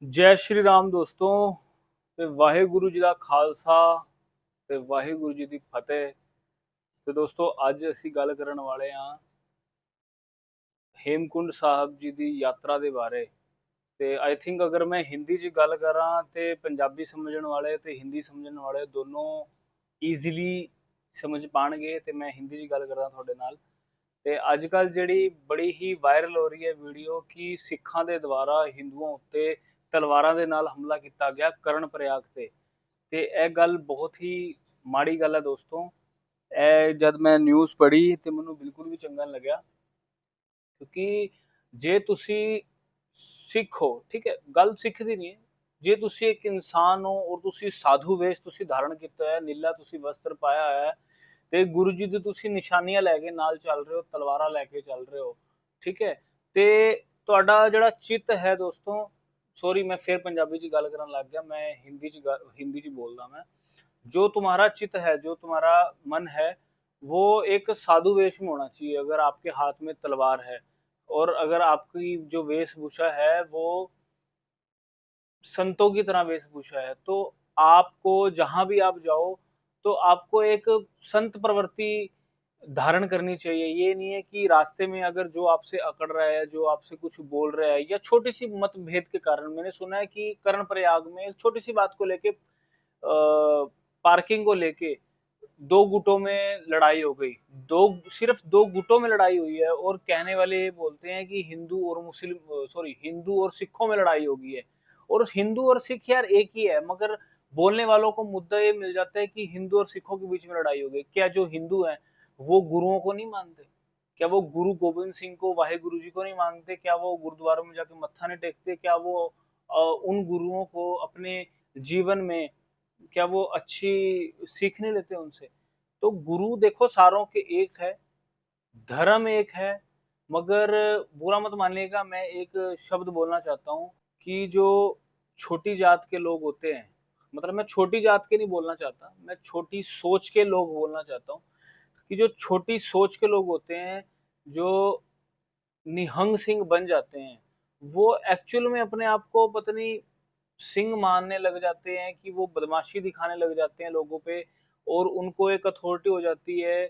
ਜੈ ਸ਼੍ਰੀ ਰਾਮ ਦੋਸਤੋ ਤੇ ਵਾਹਿਗੁਰੂ ਜੀ ਦਾ ਖਾਲਸਾ ਤੇ ਵਾਹਿਗੁਰੂ ਜੀ ਦੀ ਫਤਿਹ। ਤੇ ਦੋਸਤੋ ਅੱਜ ਅਸੀਂ ਗੱਲ ਕਰਨ ਵਾਲੇ ਹਾਂ ਹੇਮਕੁੰਡ ਸਾਹਿਬ ਜੀ ਦੀ ਯਾਤਰਾ ਦੇ ਬਾਰੇ। ਤੇ ਆਈ ਥਿੰਕ ਅਗਰ ਮੈਂ ਹਿੰਦੀ 'ਚ ਗੱਲ ਕਰਾਂ ਤੇ ਪੰਜਾਬੀ ਸਮਝਣ ਵਾਲੇ ਤੇ ਹਿੰਦੀ ਸਮਝਣ ਵਾਲੇ ਦੋਨੋਂ ਈਜ਼ੀਲੀ ਸਮਝ ਪਾਣਗੇ। ਤੇ ਮੈਂ ਹਿੰਦੀ 'ਚ ਗੱਲ ਕਰਦਾ ਤੁਹਾਡੇ ਨਾਲ। ਤੇ ਅੱਜ ਕੱਲ ਜਿਹੜੀ ਬੜੀ ਹੀ ਵਾਇਰਲ ਹੋ ਰਹੀ ਹੈ ਵੀਡੀਓ ਕਿ ਸਿੱਖਾਂ ਦੇ ਦੁਆਰਾ ਹਿੰਦੂਆਂ ਉੱਤੇ ਤਲਵਾਰਾਂ ਦੇ ਨਾਲ ਹਮਲਾ ਕੀਤਾ ਗਿਆ ਕਰਨ ਪ੍ਰਯਾਗ ਤੇ ਇਹ ਗੱਲ ਬਹੁਤ ਹੀ ਮਾੜੀ ਗੱਲ ਹੈ ਦੋਸਤੋ। ਇਹ ਜਦ ਮੈਂ ਨਿਊਜ਼ ਪੜ੍ਹੀ ਤੇ ਮੈਨੂੰ ਬਿਲਕੁਲ ਵੀ ਚੰਗਾ ਨਹੀਂ ਲੱਗਿਆ, ਕਿਉਂਕਿ ਜੇ ਤੁਸੀਂ ਸਿੱਖ ਹੋ, ਠੀਕ ਹੈ, ਗੱਲ ਸਿੱਖ ਦੀ ਨਹੀਂ ਹੈ। ਜੇ ਤੁਸੀਂ ਇੱਕ ਇਨਸਾਨ ਹੋ ਔਰ ਤੁਸੀਂ ਸਾਧੂ ਵੇਸ਼ ਤੁਸੀਂ ਧਾਰਨ ਕੀਤਾ ਹੈ, ਨੀਲਾ ਤੁਸੀਂ ਵਸਤਰ ਪਾਇਆ ਹੋਇਆ ਹੈ ਤੇ ਗੁਰੂ ਜੀ ਦੀ ਤੁਸੀਂ ਨਿਸ਼ਾਨੀਆਂ ਲੈ ਕੇ ਨਾਲ ਚੱਲ ਰਹੇ ਹੋ, ਤਲਵਾਰਾਂ ਲੈ ਕੇ ਚੱਲ ਰਹੇ ਹੋ, ਠੀਕ ਹੈ। ਤੇ ਤੁਹਾਡਾ ਜਿਹੜਾ ਚਿੱਤ ਹੈ ਦੋਸਤੋ, ਸॉरी मैं फिर पंजाबी च गल करन लग गया, मैं हिंदी च बोलदा मैं। जो तुम्हारा चित्त है, जो तुम्हारा मन है, वो एक साधु वेश में होना चाहिए। अगर आपके हाथ में तलवार है और अगर आपकी जो वेशभूषा है वो संतों की तरह वेशभूषा है, तो आपको जहां भी आप जाओ तो आपको एक संत प्रवृत्ति धारण करनी चाहिए। ये नहीं है कि रास्ते में अगर जो आपसे अकड़ रहा है, जो आपसे कुछ बोल रहा है, या छोटी सी मतभेद के कारण, मैंने सुना है कि कर्ण प्रयाग में एक छोटी सी बात को लेके पार्किंग को लेके दो गुटों में लड़ाई हो गई। दो सिर्फ दो गुटों में लड़ाई हुई है और कहने वाले ये बोलते हैं कि हिंदू और मुस्लिम, सॉरी, हिंदू और सिखों में लड़ाई होगी है। और हिंदू और सिख यार एक ही है, मगर बोलने वालों को मुद्दा ये मिल जाता है कि हिंदू और सिखों के बीच में लड़ाई हो गई। क्या जो हिंदू हैं वो गुरुओं को नहीं मानते? क्या वो गुरु गोविंद सिंह को, वाहे गुरु जी को नहीं मानते? क्या वो गुरुद्वारों में जाके मत्था नहीं टेकते? क्या वो उन गुरुओं को अपने जीवन में, क्या वो अच्छी सीख नहीं लेते उनसे? तो गुरु देखो सारों के एक है, धर्म एक है, मगर बुरा मत मानिएगा, मैं एक शब्द बोलना चाहता हूँ कि जो छोटी जात के लोग होते हैं, मतलब मैं छोटी जात के नहीं बोलना चाहता, मैं छोटी सोच के लोग बोलना चाहता हूँ, कि जो छोटी सोच के लोग होते हैं, जो निहंग सिंह बन जाते हैं, वो एक्चुअल में अपने आप को पता नहीं सिंह मानने लग जाते हैं, कि वो बदमाशी दिखाने लग जाते हैं लोगों पे। और उनको एक अथॉरिटी हो जाती है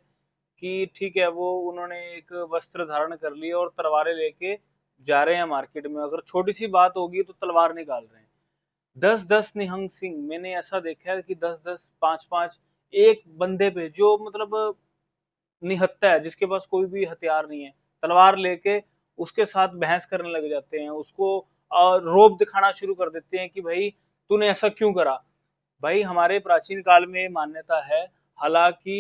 कि ठीक है, वो उन्होंने एक वस्त्र धारण कर लिया और तलवारें लेके जा रहे हैं मार्केट में, अगर छोटी सी बात होगी तो तलवार निकाल रहे हैं। 10-10 निहंग सिंह मैंने ऐसा देखा है कि 10-10, 5-5 एक बंदे पे, जो मतलब निहत्था है, जिसके पास कोई भी हथियार नहीं है, तलवार लेके उसके साथ बहस करने लग जाते हैं, उसको रोब दिखाना शुरू कर देते हैं कि भाई तूने ऐसा क्यों करा। भाई हमारे प्राचीन काल में मान्यता है, हालांकि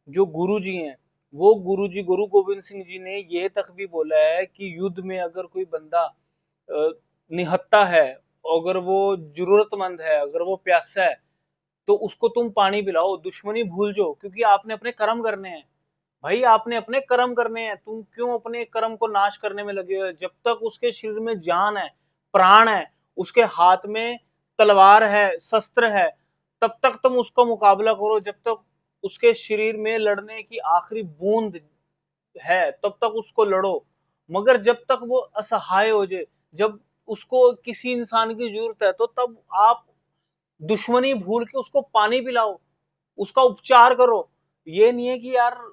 जो गुरु जी हैं, वो गुरु जी गुरु गोविंद सिंह जी ने ये तक भी बोला है कि युद्ध में अगर कोई बंदा निहत्था है, अगर वो जरूरतमंद है, अगर वो प्यासा है, तो उसको तुम पानी पिलाओ, दुश्मनी भूल जाओ, क्योंकि आपने अपने कर्म करने हैं। भाई आपने अपने कर्म करने हैं, तुम क्यों अपने कर्म को नाश करने में लगे हो? जब तक उसके शरीर में जान है, प्राण है, उसके हाथ में तलवार है, शस्त्र है, तब तक तुम उसका मुकाबला करो। जब तक उसके शरीर में लड़ने की आखिरी बूंद है तब तक उसको लड़ो। मगर जब तक वो असहाय हो जाए, जब उसको किसी इंसान की जरूरत है, तो तब आप दुश्मनी भूल के उसको पानी पिलाओ, उसका उपचार करो। ये नहीं है कि यार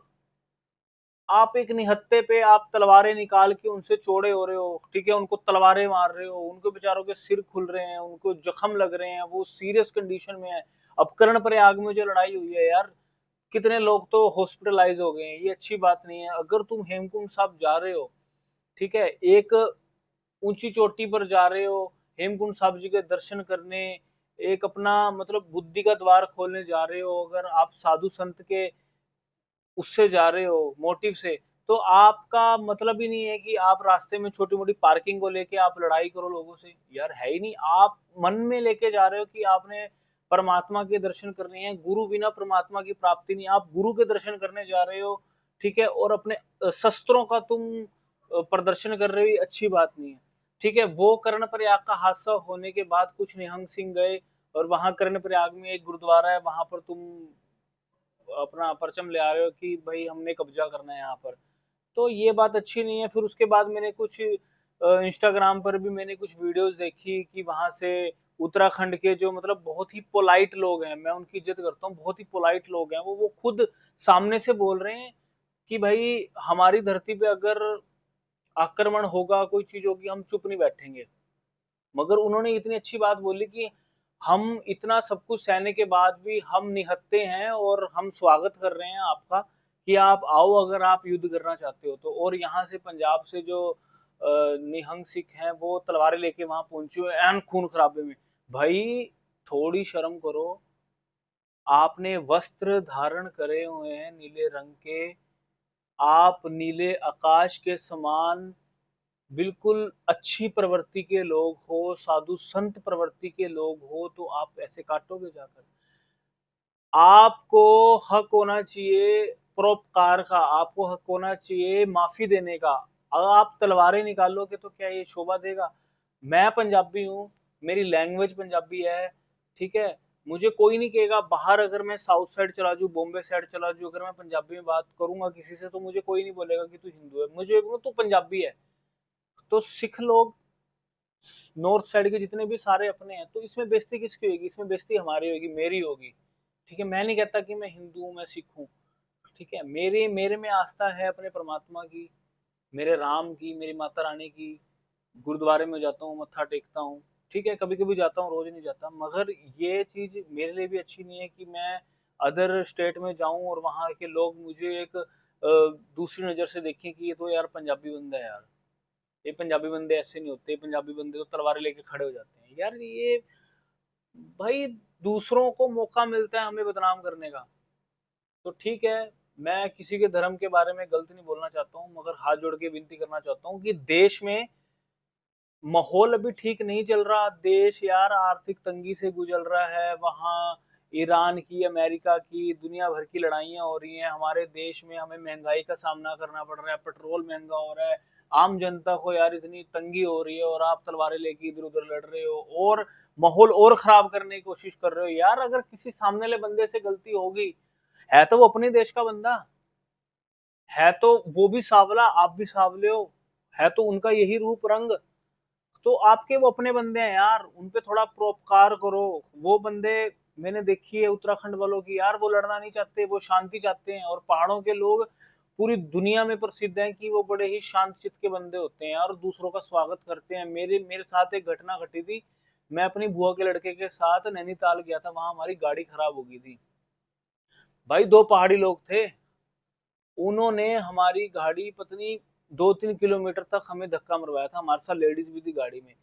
आप एक निहत्थे पे आप तलवारें निकाल के उनसे चौड़े हो रहे हो, ठीक है, उनको तलवारें मार रहे हो, उनके बेचारों के सिर खुल रहे हैं, उनको जख्म लग रहे हैं, वो सीरियस कंडीशन में है। अब कर्ण प्रयाग में जो लड़ाई हुई है यार, कितने लोग तो हॉस्पिटलाइज हो गए हैं, ये अच्छी बात नहीं है। अगर तुम हेमकुंड साहब जा रहे हो, ठीक है, एक ऊंची चोटी पर जा रहे हो हेमकुंड साहब जी के दर्शन करने, एक अपना मतलब बुद्धि का द्वार खोलने जा रहे हो, अगर आप साधु संत के उससे जा रहे हो मोटिव से, तो आपका मतलब ही नहीं है कि आप रास्ते में छोटी मोटी पार्किंग को लेके आप लड़ाई करो लोगों से, यार है ही नहीं। आप मन में लेके जा रहे हो कि आपने परमात्मा के दर्शन करने हैं, गुरु बिना परमात्मा की प्राप्ति नहीं, आप गुरु के दर्शन करने जा रहे हो, ठीक है, और अपने शस्त्रों का तुम प्रदर्शन कर रहे हो, ये अच्छी बात नहीं है, ठीक है। वो कर्ण प्रयाग का हादसा होने के बाद कुछ निहंग सिंह गए और वहां कर्ण प्रयाग में एक गुरुद्वारा है, वहां पर तुम अपना परचम ले आ रहे हो कि भाई हमने कब्जा करना है यहाँ पर, तो ये बात अच्छी नहीं है। फिर उसके बाद मैंने कुछ इंस्टाग्राम पर भी मैंने कुछ वीडियोस देखी कि वहां से उत्तराखंड के जो मतलब बहुत ही पोलाइट लोग हैं, मैं उनकी इज्जत करता हूँ, बहुत ही पोलाइट लोग हैं, वो खुद सामने से बोल रहे हैं कि भाई हमारी धरती पे अगर आक्रमण होगा, कोई चीज होगी, हम चुप नहीं बैठेंगे। मगर उन्होंने इतनी अच्छी बात बोली कि हम इतना सब कुछ सहने के बाद भी हम निहत्थे हैं और हम स्वागत कर रहे हैं आपका, कि आप आओ अगर आप युद्ध करना चाहते हो तो। और यहाँ से पंजाब से जो निहंग सिख हैं वो तलवारें लेके वहां पहुंचे हुए हैं, एन खून खराबे में। भाई थोड़ी शर्म करो, आपने वस्त्र धारण करे हुए हैं नीले रंग के, आप नीले आकाश के समान बिल्कुल अच्छी प्रवृत्ति के लोग हो, साधु संत प्रवृत्ति के लोग हो, तो आप ऐसे काटोगे जाकर? आपको हक होना चाहिए परोपकार का, आपको हक होना चाहिए माफी देने का। अगर आप तलवारें निकालोगे तो क्या ये शोभा देगा? मैं पंजाबी हूँ, मेरी लैंग्वेज पंजाबी है, ठीक है। मुझे कोई नहीं कहेगा बाहर, अगर मैं साउथ साइड चला जाऊँ, बॉम्बे साइड चला जाऊँ, अगर मैं पंजाबी में बात करूंगा किसी से तो मुझे कोई नहीं बोलेगा कि तू हिंदू है, मुझे तू पंजाबी है। तो सिख लोग नॉर्थ साइड के जितने भी सारे अपने हैं, तो इसमें बेइज्जती किसकी होगी? इसमें बेइज्जती हमारी होगी, मेरी होगी। ठीक है, मैं नहीं कहता कि मैं हिंदू हूँ, मैं सिख हूँ। ठीक है, मेरे मेरे में आस्था है अपने परमात्मा की, मेरे राम की, मेरी माता रानी की। गुरुद्वारे में जाता हूँ, मत्था टेकता हूँ। ठीक है, कभी कभी जाता हूँ, रोज नहीं जाता। मगर ये चीज मेरे लिए भी अच्छी नहीं है कि मैं अदर स्टेट में जाऊं और वहां के लोग मुझे एक दूसरी नजर से देखें कि ये तो यार पंजाबी बंदा है यार, ये पंजाबी बंदे ऐसे नहीं होते, पंजाबी बंदे तो तलवारें लेके खड़े हो जाते हैं यार। ये भाई दूसरों को मौका मिलता है हमें बदनाम करने का, तो ठीक है। मैं किसी के धर्म के बारे में गलत नहीं बोलना चाहता हूँ, मगर हाथ जोड़ के विनती करना चाहता हूँ कि देश में माहौल अभी ठीक नहीं चल रहा। देश यार आर्थिक तंगी से गुजर रहा है, वहाँ ईरान की, अमेरिका की, दुनिया भर की लड़ाइयाँ हो रही हैं। हमारे देश में हमें महंगाई का सामना करना पड़ रहा है, पेट्रोल महंगा हो रहा है, आम जनता को यार इतनी तंगी हो रही है, और आप तलवारें लेके इधर उधर लड़ रहे हो और माहौल और खराब करने की कोशिश कर रहे हो। यार अगर किसी सामने वाले बंदे से गलती होगी, है तो वो अपने देश का बंदा है, तो वो भी सांवला, आप भी सांवले हो, है तो उनका यही रूप रंग, तो आपके वो अपने बंदे हैं यार, उनपे थोड़ा परोपकार करो। वो बंदे मैंने देखी है उत्तराखंड वालों की, यार वो लड़ना नहीं चाहते, वो शांति चाहते हैं। और पहाड़ों के लोग पूरी दुनिया में प्रसिद्ध हैं कि वो बड़े ही शांत चित्त के बंदे होते हैं और दूसरों का स्वागत करते हैं। मेरे मेरे साथ एक घटना घटी थी, मैं अपनी बुआ के लड़के के साथ नैनीताल गया था, वहां हमारी गाड़ी खराब हो गई थी। भाई दो पहाड़ी लोग थे, उन्होंने हमारी गाड़ी पत्नी 2-3 किलोमीटर तक हमें धक्का मरवाया था, हमारे साथ लेडीज भी थी गाड़ी में।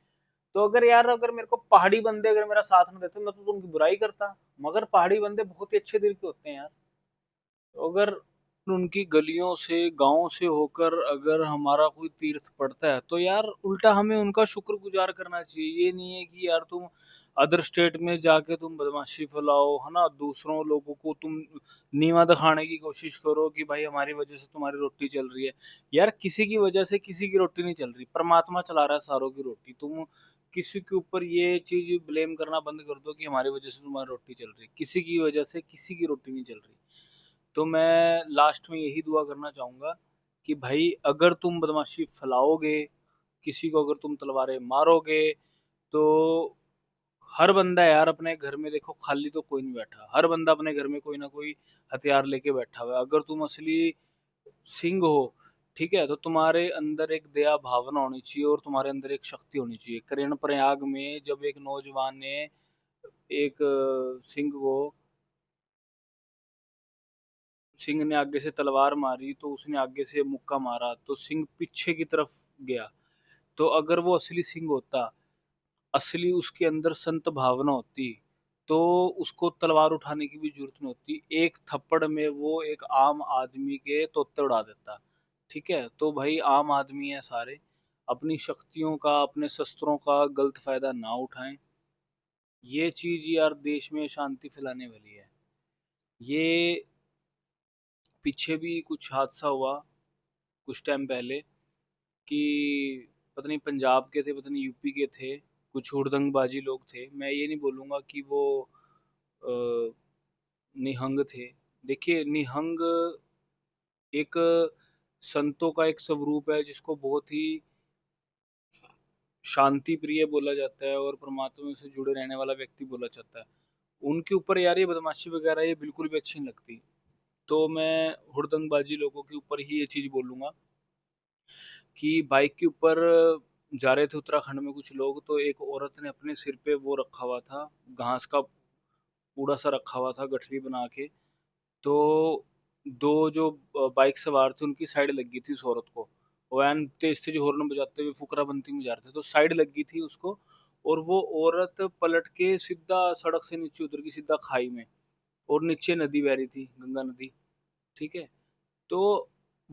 तो अगर यार अगर मेरे को पहाड़ी बंदे अगर मेरा साथ न देते, मैं तो उनकी बुराई करता। मगर पहाड़ी बंदे बहुत ही अच्छे दिल के होते हैं यार। तो अगर उनकी गलियों से, गांव से होकर अगर हमारा कोई तीर्थ पड़ता है तो यार उल्टा हमें उनका शुक्रगुजार करना चाहिए। ये नहीं है कि यार तुम अदर स्टेट में जाके तुम बदमाशी फैलाओ, है ना, दूसरों लोगों को तुम नीवा दिखाने की कोशिश करो कि भाई हमारी वजह से तुम्हारी रोटी चल रही है। यार किसी की वजह से किसी की रोटी नहीं चल रही, परमात्मा चला रहा है सारों की रोटी। तुम किसी के ऊपर ये चीज ब्लेम करना बंद कर दो कि हमारी वजह से तुम्हारी रोटी चल रही है। किसी की वजह से किसी की रोटी नहीं चल रही। तो मैं लास्ट में यही दुआ करना चाहूंगा कि भाई अगर तुम बदमाशी फैलाओगे, किसी को अगर तुम तलवारें मारोगे, तो हर बंदा यार अपने घर में देखो, खाली तो कोई नहीं बैठा, हर बंदा अपने घर में कोई ना कोई हथियार लेके बैठा हुआ है। अगर तुम असली सिंह हो, ठीक है, तो तुम्हारे अंदर एक दया भावना होनी चाहिए और तुम्हारे अंदर एक शक्ति होनी चाहिए। करेण प्रयाग में जब एक नौजवान ने एक सिंह को, सिंह ने आगे से तलवार मारी तो उसने आगे से मुक्का मारा तो सिंह पीछे की तरफ गया। तो अगर वो असली सिंह होता, असली उसके अंदर संत भावना होती, तो उसको तलवार उठाने की भी जरूरत नहीं होती, एक थप्पड़ में वो एक आम आदमी के तोते उड़ा देता। ठीक है, तो भाई आम आदमी है सारे, अपनी शक्तियों का, अपने शस्त्रों का गलत फायदा ना उठाएं। ये चीज यार देश में शांति फैलाने वाली है। ये पीछे भी कुछ हादसा हुआ कुछ टाइम पहले कि पता नहीं पंजाब के थे, पता नहीं यूपी के थे, कुछ हुड़दंगबाजी लोग थे। मैं ये नहीं बोलूँगा कि वो अ, निहंग थे। देखिए निहंग एक संतों का एक स्वरूप है जिसको बहुत ही शांति प्रिय बोला जाता है और परमात्मा से जुड़े रहने वाला व्यक्ति बोला जाता है, उनके ऊपर यार ये बदमाशी वगैरह ये बिल्कुल भी अच्छी नहीं लगती। तो मैं हुड़दंगबाजी लोगों के ऊपर ही ये चीज बोलूंगा कि बाइक के ऊपर जा रहे थे उत्तराखंड में कुछ लोग, तो एक औरत ने अपने सिर पे वो रखा हुआ था, घास का पूड़ा सा रखा हुआ था गठरी बना के। तो दो जो बाइक सवार थे उनकी साइड लग गई थी उस औरत को। वैन तेज तेज हॉर्न बजाते हुए फुकरा बनती में जा रहे थे, तो साइड लग गई थी उसको। और वो औरत पलट के सीधा सड़क से नीचे उतर गई, सीधा खाई में। और नीचे नदी बह रही थी, गंगा नदी। ठीक है। तो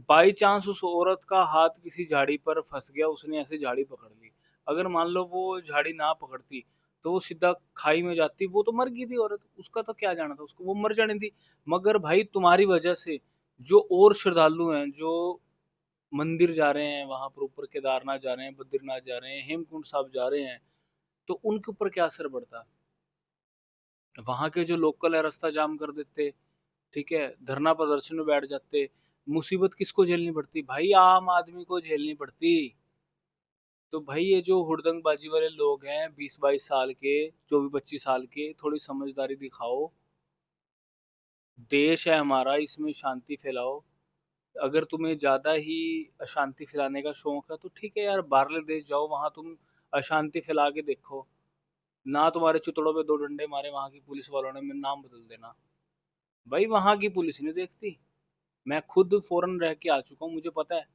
बाई चांस उस औरत का हाथ किसी झाड़ी पर फंस गया, उसने ऐसे झाड़ी पकड़ ली। अगर मान लो वो झाड़ी ना पकड़ती तो वो सीधा खाई में जाती, वो तो मर गई थी औरत, उसका तो क्या जाना था, उसको वो मर जानी थी। मगर भाई तुम्हारी वजह से जो और श्रद्धालु हैं, जो मंदिर जा रहे हैं, वहां पर ऊपर केदारनाथ जा रहे हैं, बद्रीनाथ जा रहे हैं, हेमकुंड साहब जा रहे हैं, तो उनके ऊपर क्या असर पड़ता? वहां के जो लोकल है रास्ता जाम कर देते। ठीक है, धरना प्रदर्शन में बैठ जाते। मुसीबत किसको झेलनी पड़ती भाई? आम आदमी को झेलनी पड़ती। तो भाई ये जो हुड़दंगबाजी वाले लोग हैं 20-22 साल के, 24-25 साल के, थोड़ी समझदारी दिखाओ। देश है हमारा, इसमें शांति फैलाओ। अगर तुम्हें ज्यादा ही अशांति फैलाने का शौक है तो ठीक है यार, बाहरले देश जाओ, वहां तुम अशांति फैला के देखो। ना तुम्हारे चुतड़ों पे 2 डंडे मारे वहां की पुलिस वालों ने, मेरा नाम बदल देना। भाई वहां की पुलिस नहीं देखती। मैं खुद फॉरेन रह के आ चुका हूँ, मुझे पता है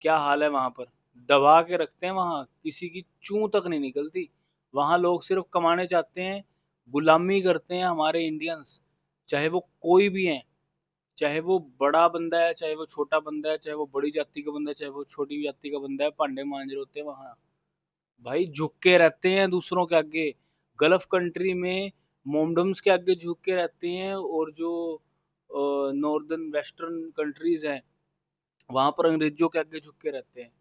क्या हाल है वहां पर। दबा के रखते हैं वहां, किसी की चूं तक नहीं निकलती। वहां लोग सिर्फ कमाने चाहते हैं, गुलामी करते हैं हमारे इंडियंस। चाहे वो कोई भी है, चाहे वो बड़ा बंदा है, चाहे वो छोटा बंदा है, चाहे वो बड़ी जाति का बंदा है, चाहे वो छोटी जाति का बंदा है, भांडे मांज रहे होते हैं वहां। भाई झुक के रहते हैं दूसरों के आगे। गल्फ कंट्री में मोमडम्स के आगे झुक के रहते हैं, और जो नॉर्दर्न वेस्टर्न कंट्रीज हैं वहां पर अंग्रेजों के आगे झुक के रहते हैं।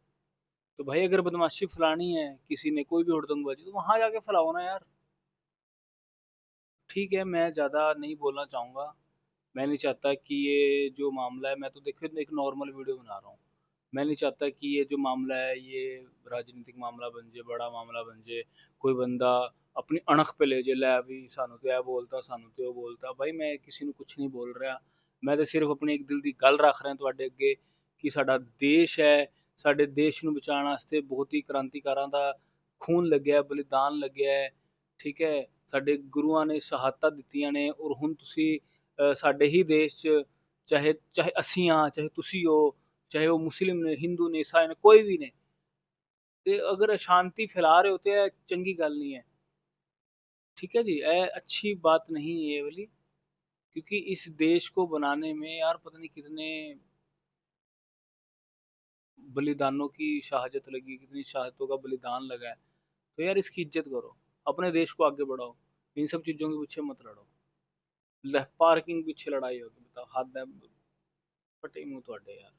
तो भाई अगर बदमाशी फैलानी है किसी ने, कोई भी हुड़दंगबाजी, तो वहां जाके फैलाओ ना यार। ठीक है, मैं ज्यादा नहीं बोलना चाहूंगा। मैं नहीं चाहता कि ये जो मामला है, मैं तो देखो एक नॉर्मल वीडियो बना रहा हूँ। मैं नहीं चाहता कि ये जो मामला है ये राजनीतिक मामला बन जाए, बड़ा मामला बन जाए। कोई बंदा अपनी अणख पे ले जाए, लै भी सानू तो यह बोलता, सानू तो वो बोलता। भाई मैं किसी ਨੂੰ कुछ नहीं बोल रहा। मैं तो सिर्फ अपनी एक दिल की गल रख रहा ਤੁਹਾਡੇ ਅੱਗੇ कि साडा देश है, साडे देश ਨੂੰ बचाਉਣ ਵਾਸਤੇ बहुत ही क्रांतिकारां ਦਾ खून ਲੱਗਿਆ, बलिदान ਲੱਗਿਆ है। ठीक है, ਸਾਡੇ ਗੁਰੂਆਂ ਨੇ ਸ਼ਹਾਦਤਾਂ ਦਿੱਤੀਆਂ ਨੇ, ਔਰ ਹੁਣ ਤੁਸੀਂ ਸਾਡੇ ਹੀ ਦੇਸ਼ 'ਚ, ਚਾਹੇ ਚਾਹੇ ਅਸੀਂ ਹਾਂ, ਚਾਹੇ ਤੁਸੀਂ ਹੋ, चाहे वो मुस्लिम ने, हिंदू ने, ईसाई ने, कोई भी ने, ते अगर अशांति फैला रहे होते हैं चंगी गल नहीं है। ठीक है जी, अच्छी बात नहीं है ये वाली। क्योंकि इस देश को बनाने में यार पता नहीं कितने बलिदानों की शहादत लगी, कितनी शहादतों का बलिदान लगा है। तो यार इसकी इज्जत करो, अपने देश को आगे बढ़ाओ, इन सब चीजों के पीछे मत लड़ो। पार्किंग पीछे लड़ाई होगी, बताओ, हाथ फटे मुंह थोड़े यार।